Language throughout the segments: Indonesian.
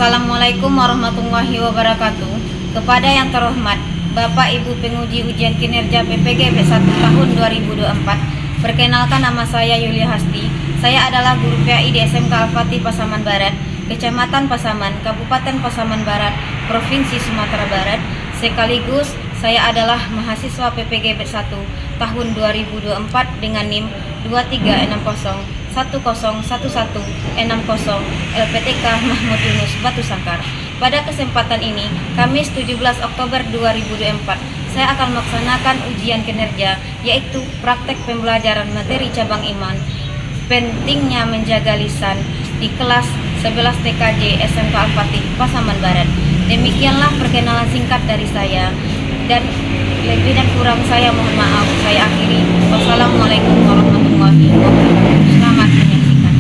Assalamualaikum warahmatullahi wabarakatuh. Kepada yang terhormat Bapak Ibu penguji ujian kinerja PPGB 1 tahun 2024, perkenalkan nama saya Yulia Hasti. Saya adalah guru PAI di SMK Al-Fatih Pasaman Barat, Kecamatan Pasaman, Kabupaten Pasaman Barat, Provinsi Sumatera Barat. Sekaligus saya adalah mahasiswa PPGB 1 tahun 2024 dengan NIM 2360101160 LPTK Mahmud Yunus Batu Sangkar. Pada kesempatan ini, Kamis 17 Oktober 2024, saya akan melaksanakan ujian kinerja, yaitu praktek pembelajaran materi cabang iman, pentingnya menjaga lisan di kelas 11 TKJ SMK Al-Fatih Pasaman Barat. Demikianlah perkenalan singkat dari saya, dan lebih dan kurang saya mohon maaf. Saya akhiri. Wassalamualaikum warahmatullahi wabarakatuh. Selamat menyaksikan.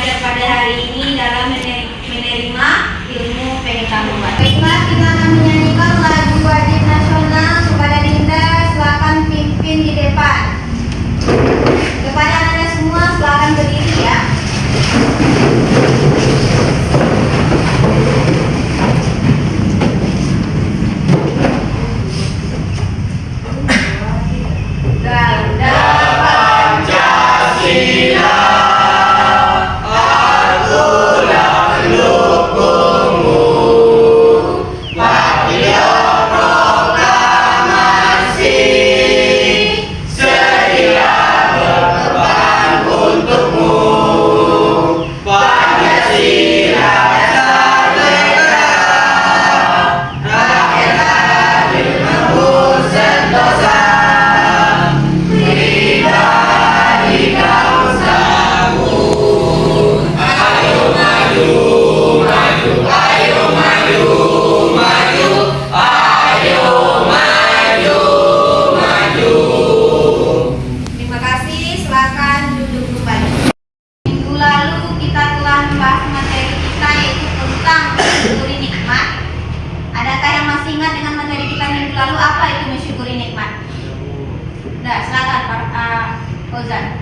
belajar pada hari ini dalam menerima ilmu pengetahuan. Baiklah, kita akan menyanyikan lagu wajib nasional kepada Dinda. Silakan pimpin di depan. Kepada anda semua, silakan berdiri ya.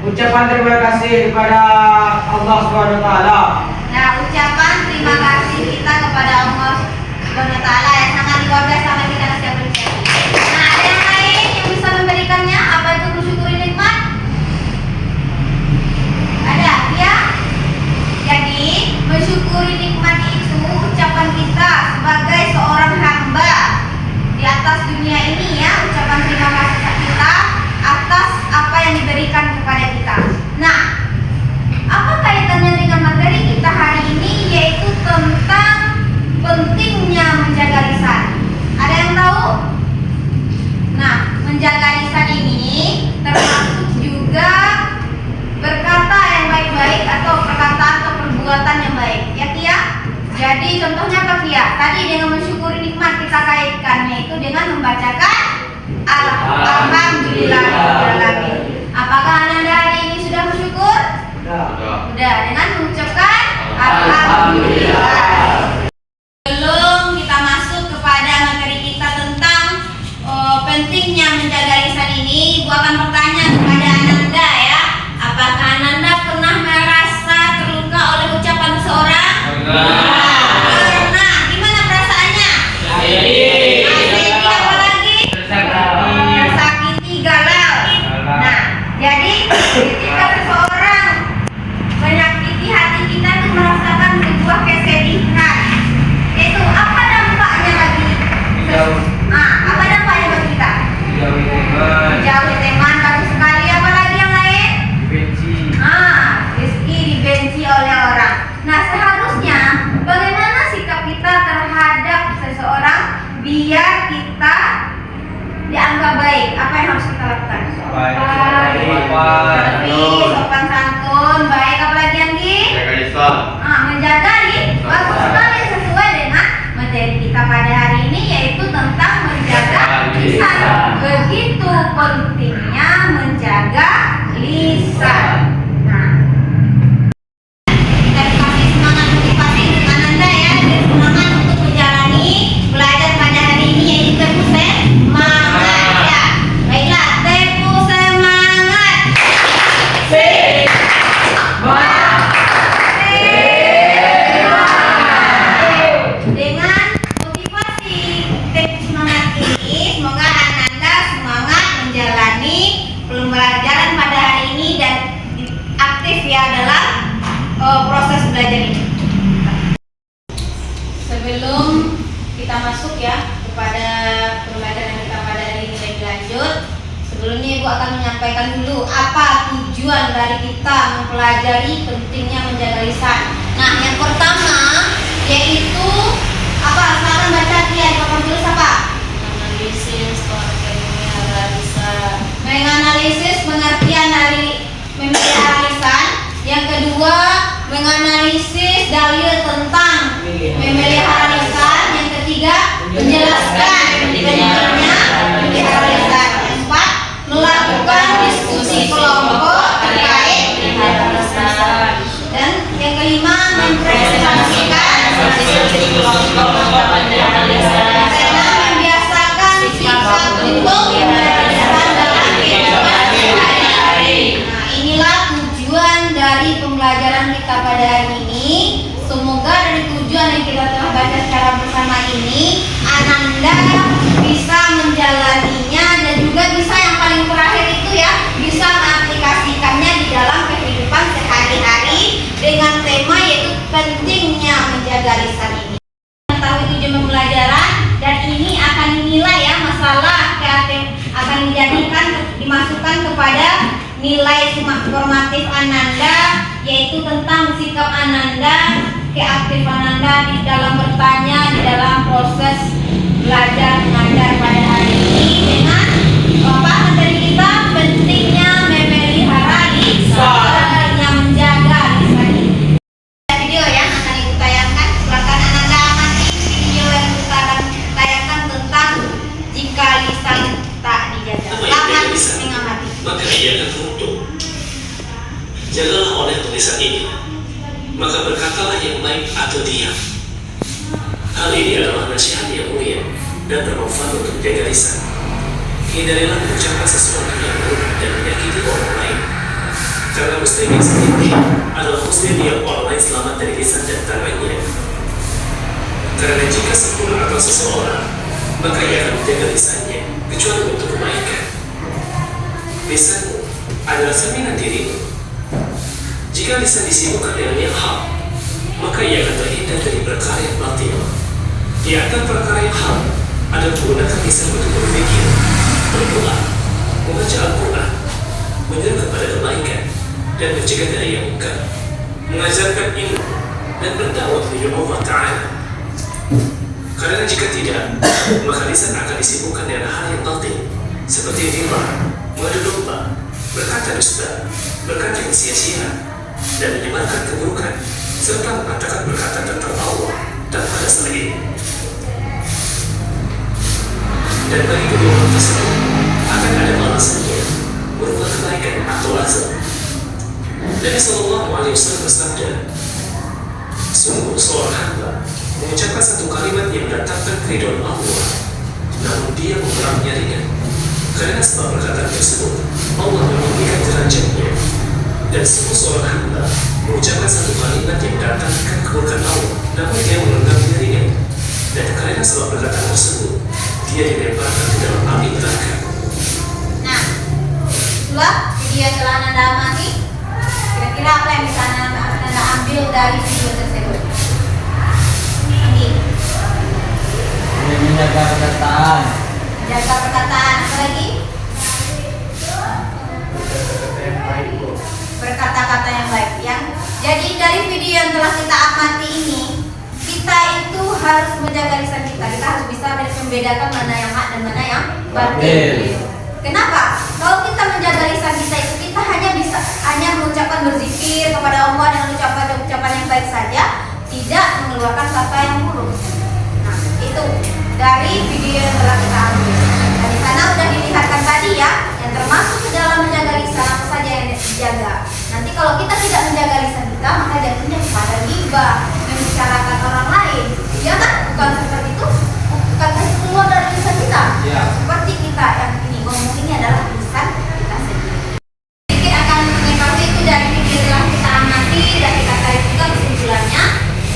Ucapan terima kasih kepada Allah Subhanahu wa taala. Nah, ucapan terima kasih kita kepada Allah Subhanahu wa taala yang sangat luar biasa bagi kita kasih apresiasi. Nah, ada yang lain yang bisa memberikannya? Apa itu mensyukuri nikmat? Ada, ya? Jadi, mensyukuri nikmat itu ucapan kita sebagai seorang hamba di atas dunia ini ya, ucapan terima kasih kita atas apa yang diberikan kepada kita. Nah, apa kaitannya dengan materi kita hari ini, yaitu tentang pentingnya menjaga lisan. Ada yang tahu? Nah, menjaga lisan ini termasuk juga berkata yang baik-baik atau perkataan atau perbuatan yang baik. Ya, Kia? Jadi contohnya apa, Kia? Tadi dengan mensyukuri nikmat kita kaitkannya itu dengan membacakan Alhamdulillahirobbilalamin. Apakah Anda hari ini sudah bersyukur? Sudah. Dengan mengucapkan Alhamdulillah. Sebelum kita masuk kepada materi kita tentang pentingnya menjaga lisan ini, Ibu akan bertanya kepada Ananda ya. Apakah Ananda pernah merasa terluka oleh ucapan seseorang? Pernah. Gimana perasaannya? Ketika seseorang menyakiti hati kita itu merasakan sebuah kesedihan. Itu apa dampaknya bagi apa dampaknya bagi kita? Jauhi teman, bagus sekali. Apalagi yang lain? Dibenci. Rizki dibenci oleh orang. Nah, seharusnya bagaimana sikap kita terhadap seseorang biar kita dianggap baik? Apa yang harus kita lakukan? Sopan santun, baik. Apalagi yang menjaga bagus sekali, sesuai dengan materi kita pada hari ini, yaitu tentang menjaga lisan. Begitu pentingnya menjaga lisan. Nah, kita dikasih semangat motivasi dengan Anda ya, dan semangat untuk menjalani belajar pada hari ini, yaitu teguh semangat ya. Baiklah, teguh semangat. Dengan motivasi teguh semangat ini, semoga Ananda semangat menjalani pembelajaran pada hari ini dan aktif ya dalam proses belajar ini. Sebelum kita masuk ya kepada pembelajaran kita pada hari ini lebih lanjut, sebelumnya Ibu akan menyampaikan dulu apa tujuan dari kita mempelajari pentingnya menjaga lisan. Nah, yang pertama yaitu apa? Silakan baca dia di papan tulis apa? Analisis memelihara lisan. Menganalisis pengertian dari memelihara lisan. Yang kedua, menganalisis dalil tentang memelihara lisan. Yang ketiga, menjelaskan pentingnya memelihara lisan. Yang keempat, melakukan diskusi kelompok terkait memelihara lisan. Dan yang kelima, mempresentasikan keenam, membiasakan sikap untuk memperhatikan dalam kehidupan sehari-hari. Nah, inilah tujuan dari pembelajaran kita pada hari ini. Semoga dari tujuan yang kita telah baca secara bersama ini, Ananda bisa menjalaninya dan juga bisa yang paling terakhir itu ya, bisa mengaplikasikannya di dalam kehidupan sehari-hari dengan tema yaitu pentingnya menjaga lisan ini. Mengetahui tujuan pembelajaran dan ini akan dinilai ya, masalah akan dimasukkan kepada nilai formatif Ananda, yaitu tentang sikap Ananda, keaktifan Ananda di dalam bertanya, di dalam proses belajar mengajar pada hari ini dengan materi kita pentingnya memelihara lisan, yang menjaga lisan ini. Video yang akan ibu tayangkan, silakan Ananda amati video yang kita akan tayangkan tentang jika lisan tak dijaga. Selamat mengamati. Maka ia akan teruntuk. Jagalah oleh tulisan ini, maka berkatalah yang baik atau diam. Hal ini adalah nasihat yang mulia dan bermanfaat untuk menjaga lisan. Hindarilah mengucapkan sesuatu yang buruk dan menyakiti orang lain. Karena muslim yang sejati adalah muslim yang orang lain selamat dari lisan dan tangannya. Karena jika sempurna atau seseorang, maka ia akan menjaga lisannya, kecuali untuk kebaikan. Lisanmu adalah cerminan dirimu. Jika lisan disibukkan dengan yang hak, maka ia akan terhindar dari perkara yang batil. Di antara perkara yang hak adalah menggunakan lisan untuk berpikir, berdoa, membaca Al-Quran, menyeru kepada kebaikan, dan mencegah dari yang munkar, mengajarkan ilmu, dan berdakwah kepada Allah Ta'ala. Karena jika tidak, maka lisan akan disibukkan dengan hal yang batil, seperti riba, mengadu domba, berkata dusta, berkata yang sia-sia, dan menyebarkan keburukan, serta mengatakan berkata tentang Allah tanpa dasar ilmu. Dan bagi kedua orang tersebut akan ada balasannya berupa kebaikan atau azab. Nabi Sallallahu Alaihi Wasallam bersabda, sungguh seorang hamba mengucapkan satu kalimat yang mendatangkan keridhaan Allah, namun dia memberatnya ringan. Karena sebab perkataan tersebut Allah meninggikan derajatnya. Dan sungguh seorang hamba mengucapkan satu kalimat yang mendatangkan keburukan Allah, namun dia menganggapnya ringan. Dan karena sebab perkataan tersebut dia dilemparkan ke dalam api neraka. Nah, itulah video yang telah Ananda amati. Kira-kira apa yang bisa Ananda ambil dari video tersebut? Andi, Menjaga perkataan. jaga perkataan. Apa lagi? Berkata-kata yang baik. Jadi dari video yang telah kita amati ini, kita itu harus menjaga lisan kita. Kita harus bisa membedakan mana yang hak dan mana yang batil. Kenapa? Kalau kita menjaga lisan kita itu, kita hanya mengucapkan berzikir kepada Allah dengan ucapan yang baik saja, tidak mengeluarkan kata yang buruk. Nah, itu dari video yang telah kita ambil. Dan di sana sudah dilihatkan tadi ya, yang termasuk ke dalam menjaga lisan apa saja yang dijaga. Nanti kalau kita tidak menjaga lisan kita, maka jatuhnya kepada ghibah, membicarakan orang lain. Ya kan? Bukan seperti itu. Bukan hanya keluar dari lisan kita. Ya. Seperti kita yang ini ngomong ini adalah lisan kita sendiri. Sedikit akan mengetahui itu dari video yang kita amati dan kita tarik juga kesimpulannya.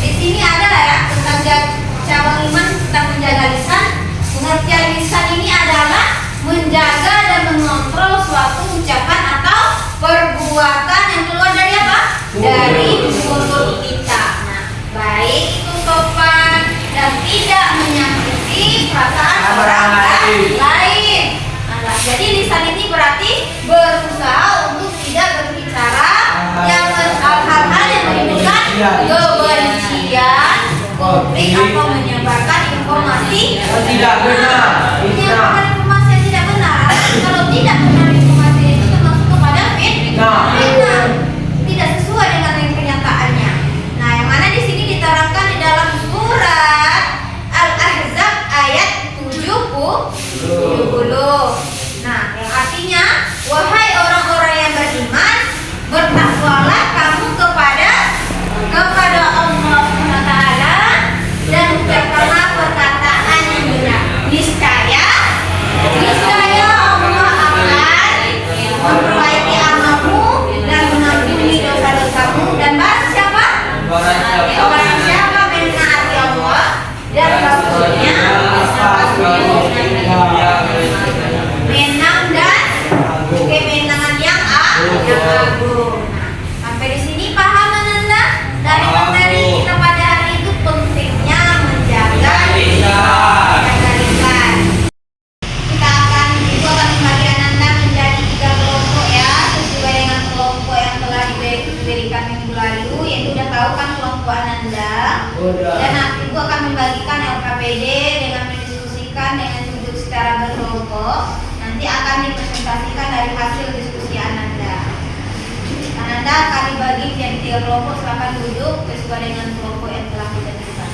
Di sini ada ya tentang cabang iman tentang menjaga lisan. Pengertian lisan ini adalah menjaga dan mengontrol suatu ucapan atau perbuatan yang keluar dari apa? Dari mulut kita. Nah, baik itu sopan dan tidak menyakiti perasaan orang lain. Nah, jadi lisan ini berarti berusaha untuk tidak berbicara yang hal-hal yang menimbulkan kebencian, konflik atau menyebarkan informasi Tidak benar. menyebarkan informasi yang tidak benar. Kalau tidak benar informasi itu termasuk kepada fitnah, tidak sesuai dengan yang kenyataannya. Nah, yang mana di sini diterangkan di dalam surat Al-Ahzab ayat 70. Nah, yang artinya, wahai orang-orang yang beriman, bertakwalah kamu kepada kelompok Ananda. Dan Ibu akan membagikan LKPD dengan mendiskusikan dengan duduk secara berkelompok. Nanti akan dipresentasikan dari hasil diskusi Ananda. Ananda akan dibagi menjadi 3 kelompok. Silakan duduk sesuai dengan kelompok yang telah ditentukan.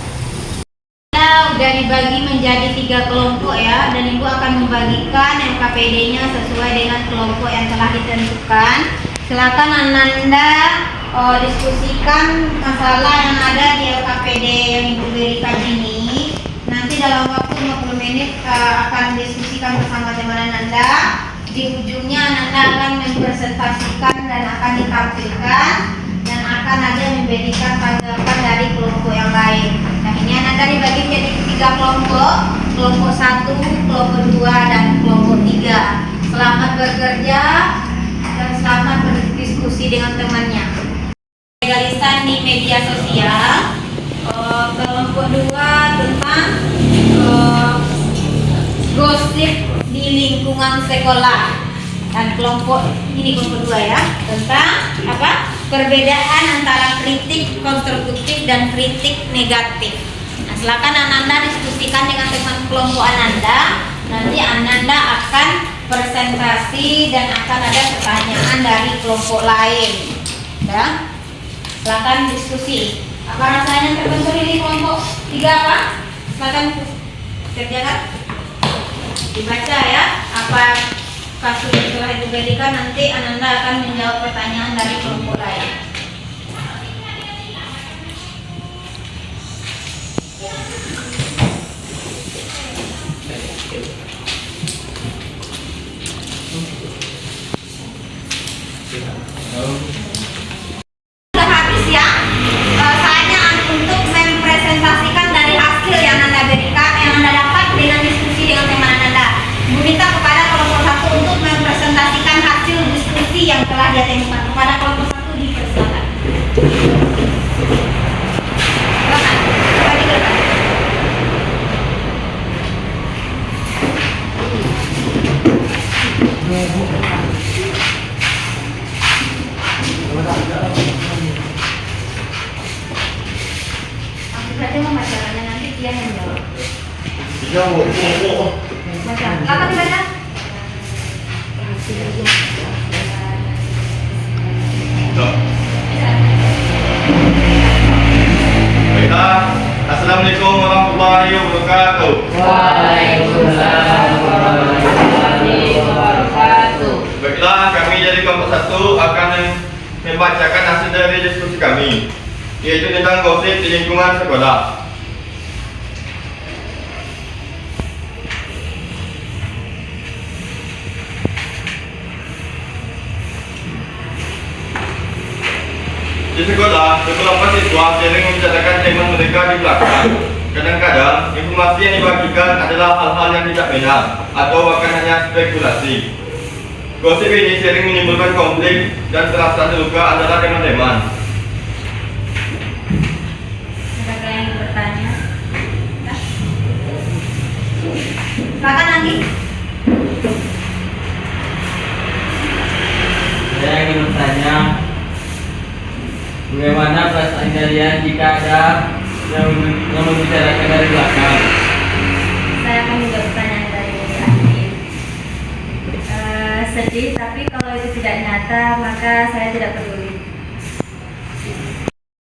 Sudah dibagi menjadi 3 kelompok ya, dan Ibu akan membagikan LKPD-nya sesuai dengan kelompok yang telah ditentukan. Silakan Ananda diskusikan masalah yang ada di LKPD yang Ibu berikan ini. Nanti dalam waktu 50 menit akan diskusikan bersama teman Ananda. Di ujungnya Ananda akan mempresentasikan dan akan ditampilkan, dan akan ada memberikan tanggapan dari kelompok yang lain. Nah, ini Ananda dibagi menjadi 3 kelompok, kelompok 1, kelompok 2, dan kelompok 3. Selamat bekerja dan selamat berdiskusi dengan temannya. Legalisan di media sosial. Kelompok 2 tentang gosip di lingkungan sekolah, dan kelompok 2 ya, tentang apa? Perbedaan antara kritik konstruktif dan kritik negatif. Nah, silakan Ananda diskusikan dengan teman kelompok Ananda. Nanti Ananda akan presentasi dan akan ada pertanyaan dari kelompok lain. Ya, silakan diskusi. Apa rasanya terbentuk ini kelompok 3 apa? Silakan kerjakan. Dibaca ya apa kasus yang telah diberikan, nanti Ananda akan menjawab pertanyaan dari kelompok lain. Sudah habis ya. Saatnya untuk mempresentasikan dari hasil yang Anda berikan, yang Anda dapat dengan diskusi dengan teman Anda. Ibu minta kepada kelompok 1 untuk mempresentasikan hasil diskusi yang telah dia temukan. Kepada kelompok 1 dipersilakan. Silakan. Coba digerakkan. Berarti pemasarannya nanti dia yang menjawab. Baca. Silakan dibaca. Baiklah, Assalamualaikum warahmatullahi wabarakatuh. Waalaikumsalam warahmatullahi wabarakatuh. Baiklah, kami dari kelompok 1 akan membacakan hasil dari diskusi kami, yaitu tentang gosip di lingkungan sekolah. Di sekolah, beberapa siswa sering membicarakan teman mereka di belakang. Kadang-kadang, informasi yang dibagikan adalah hal-hal yang tidak benar atau bahkan hanya spekulasi. Gosip ini sering menimbulkan konflik dan perasaan terluka antara teman-teman. Ada yang bertanya? Silakan lagi. Saya ingin bertanya, bagaimana perasaan kalian jika ada yang membicarakan dari belakang? Saya akan juga pertanyaan dari akhir. Sedih, tapi kalau itu tidak nyata maka saya tidak peduli.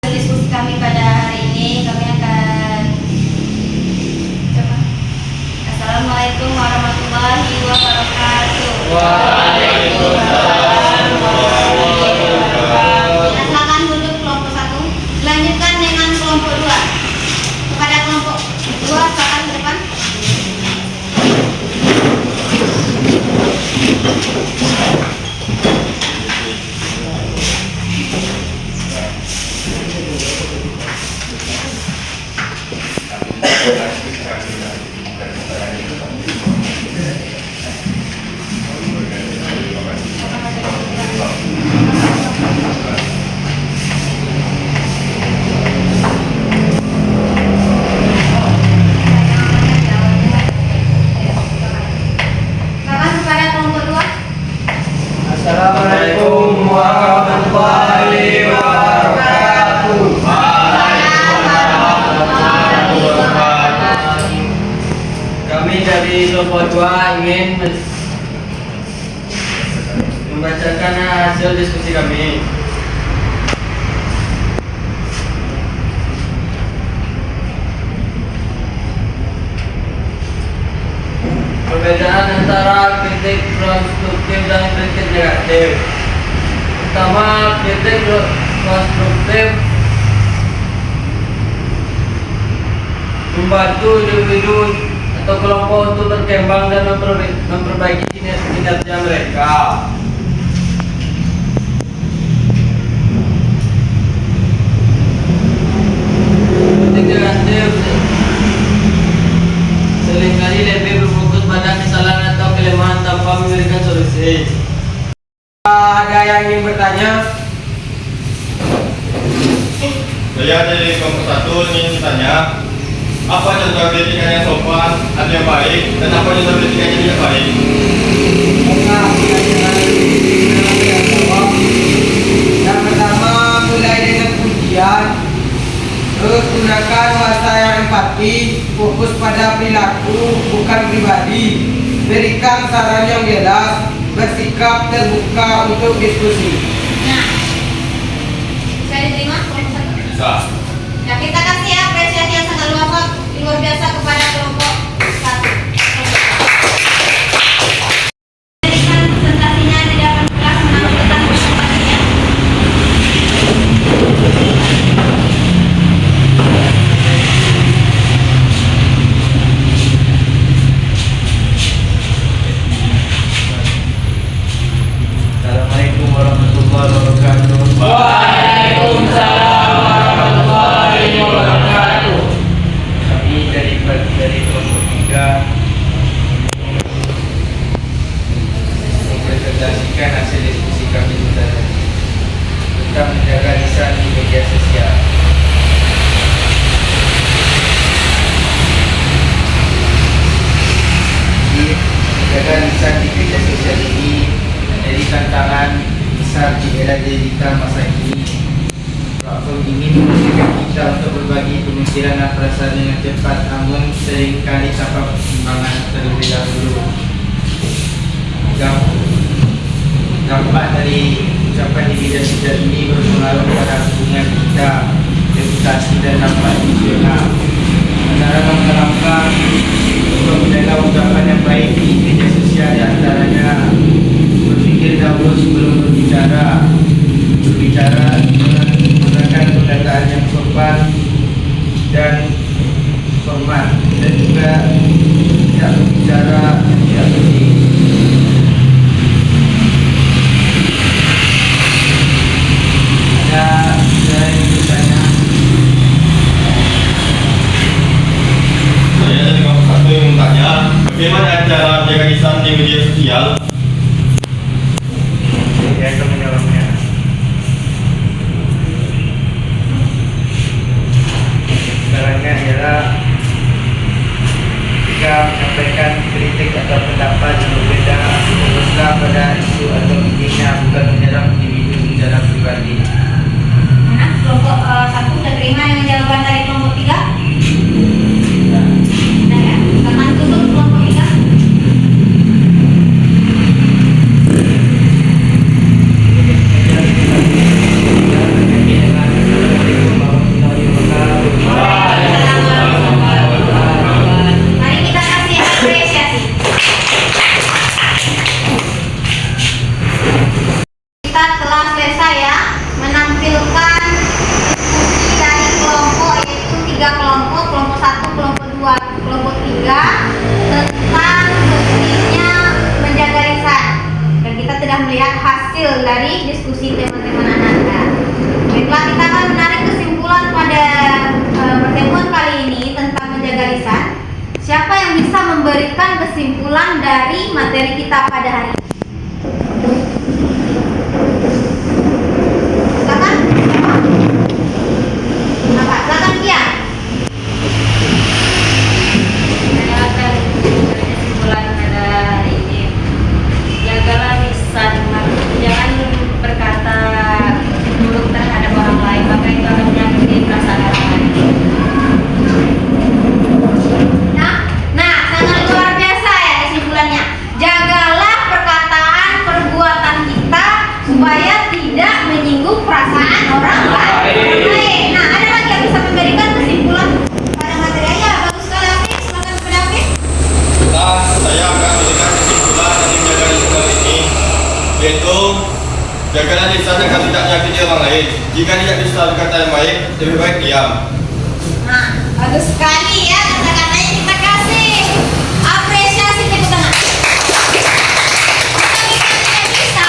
Diskusi kami pada hari ini, kami akan coba. Assalamualaikum warahmatullahi wabarakatuh. Waalaikumsalam warahmatullahi wabarakatuh. Silakan duduk kelompok 1. Lanjutkan dengan kelompok 2. Kepada kelompok 2 silakan ke depan. Silakan kepada kelompok 2. Assalamualaikum warahmatullahi wabarakatuh. berdua ingin membacakan hasil diskusi kami. Perbedaan antara kritik konstruktif dan kritik negatif. Pertama, kritik konstruktif membantu individu atau kelompok untuk berkembang dan memperbaiki kinerja mereka. Kritik negatif seringkali lebih berfokus pada kesalahan atau kelemahan tanpa memberikan solusi. Ada yang ingin bertanya? Saya dari kelompok 1 ingin bertanya, apa contoh kritikan yang sopan atau yang baik, dan apa contoh kritikan yang tidak baik? Yang pertama, mulai dengan pujian. Terus gunakan bahasa yang empati, fokus pada perilaku, bukan pribadi. Berikan saran yang jelas, bersikap terbuka untuk diskusi. Nah, bisa diterima kelompok satu? Bisa. Nah, kita kasih apresiasi yang sangat luar biasa kepada kelompok satu. Berikan presentasinya di depan kelas menampilkan presentasinya. Assalamualaikum warahmatullahi wabarakatuh. Waalaikumsalam warahmatullahi wabarakatuh. Kami dari kelompok 3 mempresentasikan hasil diskusi kami tentang menjaga lisan di media sosial. Jadi, menjaga lisan di media sosial ini menjadi tantangan besar di era digital masa ini. Platform ini memungkinkan kita untuk berbagi pemikiran dan perasaan dengan cepat, namun seringkali tanpa pertimbangan terlebih dahulu. Dampak dari ucapan di media sosial ini berpengaruh pada hubungan kita, reputasi dan dampak emosional. Antara langkah-langkah untuk menjaga ucapan yang baik di media sosial diantaranya berpikir dahulu sebelum berbicara menggunakan perkataan yang sopan dan hormat, dan juga tidak berbicara yang tidak penting. Ada yang bertanya? Saya dari kelompok 1 ingin bertanya, bagaimana cara menjaga lisan di media sosial? Saya akan menjawabnya. Caranya adalah jika menyampaikan kritik atau pendapat yang berbeda, fokuslah pada isu atau idenya, bukan menyerang individu secara pribadi. Nah, kelompok satu sudah terima yang jawaban dari kelompok 3. Nah ya, tangan tutup kelompok 3. Mari kita kasih apresiasi. Kita telah selesai ya menampilkan diskusi dari kelompok, yaitu 3 kelompok, kelompok 1, kelompok 2, kelompok 3, tentang pentingnya menjaga lisan. Dan kita sudah melihat hasil dari diskusi teman-teman Ananda. Baiklah, kita akan menarik kesimpulan pada pertemuan kali ini tentang menjaga lisan. Siapa yang bisa memberikan kesimpulan dari materi kita pada hari ini? Silakan. Apa? Silakan Kia. Saya akan memberikan kesimpulan pada hari ini. Jagalah lisan, jangan berkata buruk terhadap orang lain, maka itu akan menyakiti perasaan orang lain. Nah, sangat luar biasa ya kesimpulan orang lain. Jika tidak bisa berkata yang baik, lebih baik diam. Nah, bagus sekali ya kata-katanya. Terima kasih. Apresiasi tepuk tangan. Kita tidak bisa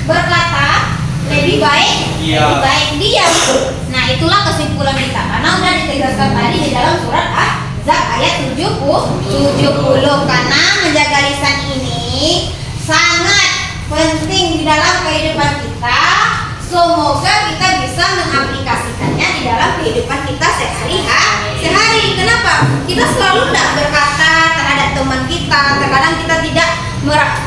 berkata lebih baik, lebih baik diam. Nah, itulah kesimpulan kita. Karena udah ditegaskan tadi di dalam surat Az-Zak ayat 70. Karena menjaga lisan ini sangat penting di dalam kehidupan kita. Semoga kita bisa mengaplikasikannya di dalam kehidupan kita sehari-hari. Kenapa? Kita selalu tidak berkata terhadap teman kita. Terkadang kita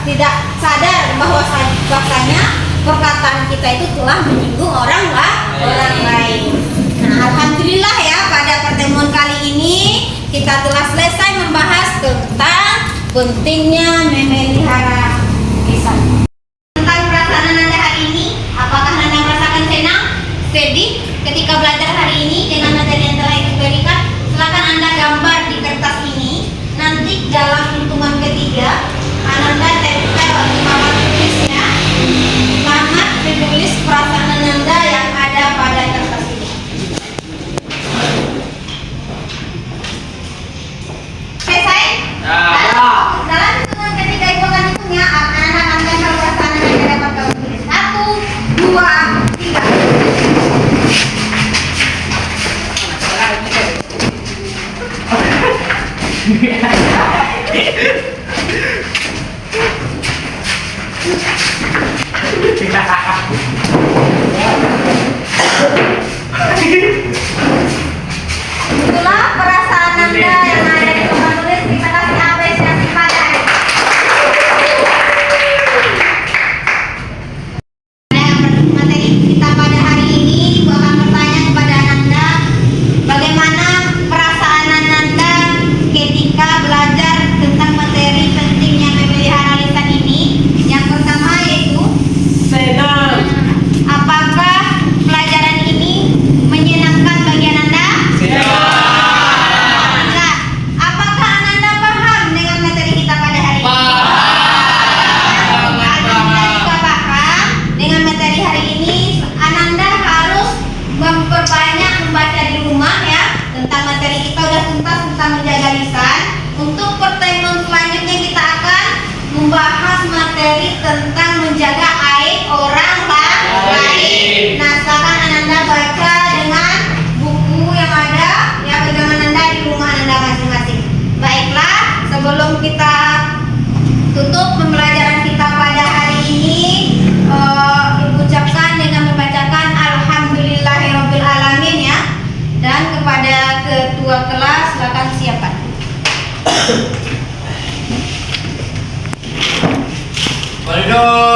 tidak sadar bahwa bahwasanya perkataan kita itu telah menyinggung orang lain. Nah, alhamdulillah ya, pada pertemuan kali ini kita telah selesai membahas tentang pentingnya memelihara lisan. Tentang perasaan Nanda hari ini, apakah Nanda merasakan senang, sedih ketika belajar hari ini dengan materi yang telah Ibu berikan? Silakan Anda gambar di kertas ini. Nanti dalam hitungan ketiga, Ananda tempel selamat tulisnya. Selamat menulis perasaan Ananda yang ada pada kertas ini. Selesai? Dalam hitungan ketiga Ibu akan hitung ya. Anda akan tempel perasaan Anda yang dapat kamu tulis. 1, 2, 3. Itulah perasaan Anda yang ada di tempat tulis. Kita kasih apresiasi padanya. Materi kita pada hari ini, Ibu akan bertanya kepada Anda, bagaimana perasaan Anda ketika belajar tentang materi pentingnya memelihara lisan ini. Yang pertama yaitu senang. Apakah pelajaran ini menyenangkan bagi Anda? Nah, apakah Anda paham dengan materi kita pada hari ini? Anda juga paham dengan materi hari ini. Ananda harus memperbanyak membaca di rumah ya. Tentang materi kita udah tuntas tentang menjaga lisan. Untuk pertemuan selanjutnya kita akan membahas materi tentang menjaga aib orang lain. Nah, silakan Ananda baca dengan buku yang ada ya pegangan Anda di rumah Anda masing-masing. Baiklah, sebelum kita tutup pembelajaran kita pada hari ini, Ibu ucapkan dengan membacakan Alhamdulillahirabbil alamin ya. Dan kepada ketua kelas silakan siapkan. Waduh.